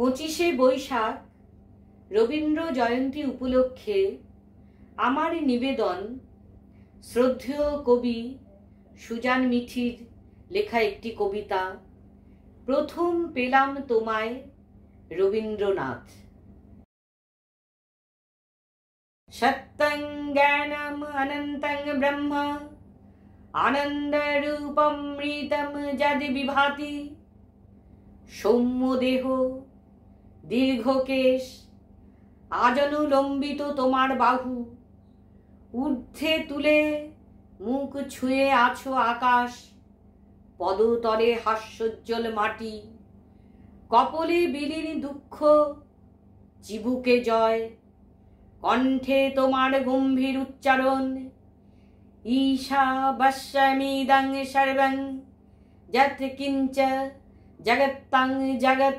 25শে বৈশাখ রবীন্দ্র জয়ন্তী উপলক্ষে আমার নিবেদন শ্রদ্ধেয় কবি সুজান মিঠির লেখা একটি কবিতা, প্রথম পেলাম তোমায় রবীন্দ্রনাথ। সত্যং জ্ঞানম অনন্তং ব্রহ্ম আনন্দরূপমৃতম যদি বিভাতি, সৌম্য দেহ দীর্ঘকেশ আজনুলম্বিত তোমার বাহু, ঊর্ধ্বে তুলে মুখ ছুঁয়ে আছো আকাশ, পদতলে হাস্যোজ্জ্বল মাটি, কপলে বিলীন দুঃখ চিবুকে জয়, কণ্ঠে তোমার গম্ভীর উচ্চারণ, ঈশাবস্যমিদং সর্বং যৎ কিঞ্চ জগত্তং জগৎ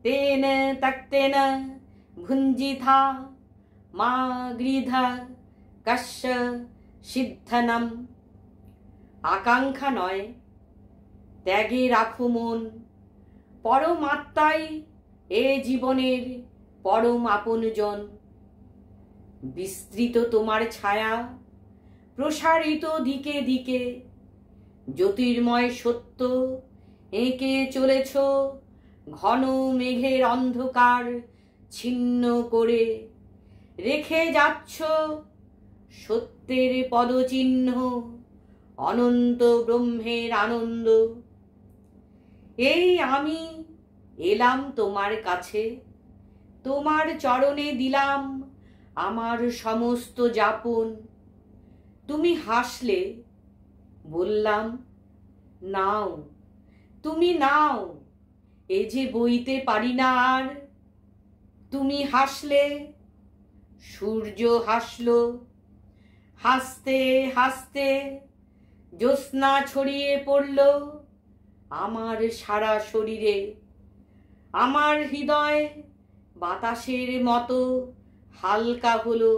তেন তক্তেন ভুঞ্জিথা মা গৃধ কস্য সিদ্ধনম। আকাঙ্ক্ষা নয়, ত্যাগে রাখো মন, পরমাত্মাই এ জীবনের পরম আপনজন। বিস্তৃত তোমার ছায়া প্রসারিত দিকে দিকে, জ্যোতির্ময় সত্য এঁকে চলেছ ঘন মেঘের অন্ধকার ছিন্ন করে, রেখে যাচ্ছ সত্যের পদচিহ্ন অনন্ত ব্রহ্মের আনন্দ। এই আমি এলাম তোমার কাছে, তোমার চরণে দিলাম আমার সমস্ত যাপন। তুমি হাসলে, বললাম নাও, তুমি নাও, এ যে বইতে পারি না আর। তুমি হাসলে, সূর্য হাসল, হাসতে হাসতে জ্যোৎস্না ছড়িয়ে পড়ল আমার সারা শরীরে। আমার হৃদয় বাতাসের মতো হালকা হলো,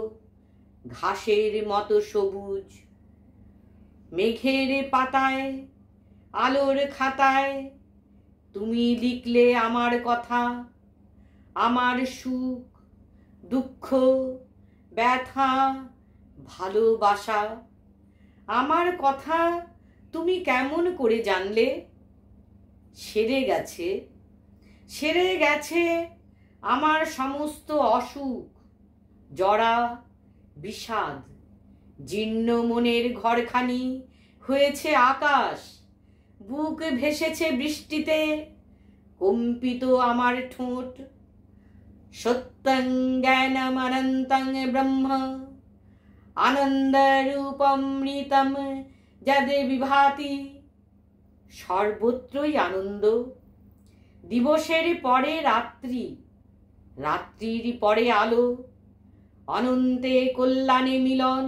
ঘাসের মতো সবুজ। মেঘের পাতায় আলোর খাতায় তুমি লিখলে আমার কথা, আমার সুখ দুঃখ ব্যথা ভালোবাসা। আমার কথা তুমি কেমন করে জানলে? সেরে গেছে, সেরে গেছে আমার সমস্ত অসুখ, জরা বিষাদ। জীর্ণ মনের ঘরখানি হয়েছে আকাশ, বুক ভেসেছে বৃষ্টিতে, কম্পিত আমার ঠোঁট। সত্যং জ্ঞানম অনন্তং ব্রহ্ম আনন্দরূপমৃতম যদে বিভাতি। সর্বত্রই আনন্দ, দিবসের পরে রাত্রি, রাত্রির পরে আলো, অনন্তে কল্যাণে মিলন,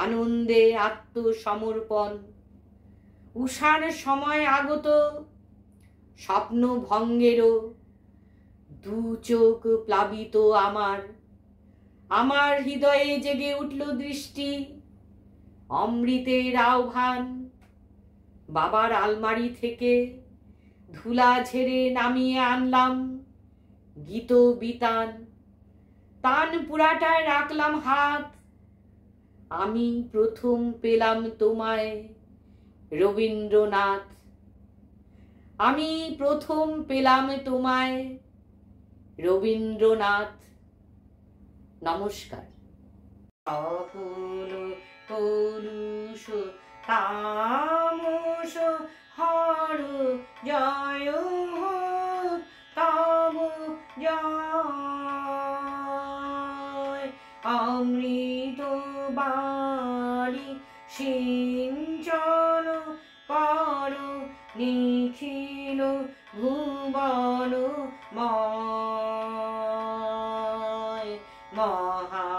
আনন্দে আত্মসমর্পণ। উষার সময় আগত স্বপ্ন ভঙ্গেরও দু চোখ প্লাবিত আমার। আমার হৃদয়ে জেগে উঠল দৃষ্টি, অমৃতের আহ্বান। বাবার আলমারি থেকে ধুলা ঝেড়ে নামিয়ে আনলাম গীত বিতান, তান পুরাটায় রাখলাম হাত। আমি প্রথম পেলাম তোমায় রবীন্দ্রনাথ, আমি প্রথম পেলাম তোমায় রবীন্দ্রনাথ। নমস্কার। সকল কলুষ তামস হর জয় হোক তব জয়। অমৃত বাণী সিঞ্চন কর নিখিল ভুবন ময়। মহা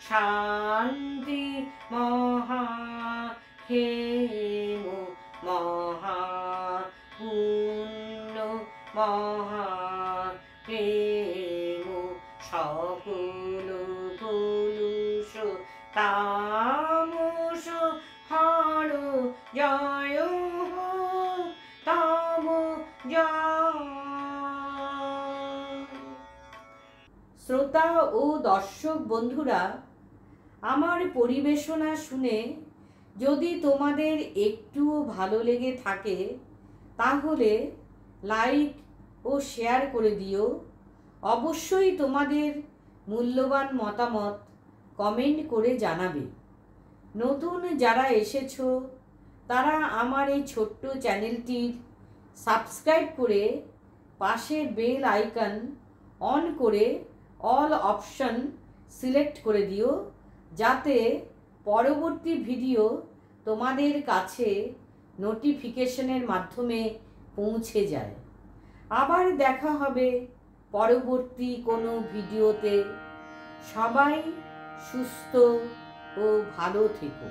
শান্তি মহা ক্ষেম মহা পুণ্য মহা প্রেম, সকল কলুষ তামস হর জয় হোক তব জয়। শ্রোতা ও দর্শক বন্ধুরা, আমার পরিবেশনা শুনে যদি তোমাদের একটুও ভালো লেগে থাকে তাহলে লাইক ও শেয়ার করে দিও। অবশ্যই তোমাদের মূল্যবান মতামত কমেন্ট করে জানাবে। নতুন যারা এসেছো তারা আমার এই ছোট্ট চ্যানেলটির সাবস্ক্রাইব করে পাশের বেল আইকন অন করে অল অপশন সিলেক্ট করে দিও, যাতে পরবর্তী ভিডিও তোমাদের কাছে নোটিফিকেশনের মাধ্যমে পৌঁছে যায়। আবার দেখা হবে পরবর্তী কোনো ভিডিওতে। সবাই সুস্থ ও ভালো থেকো।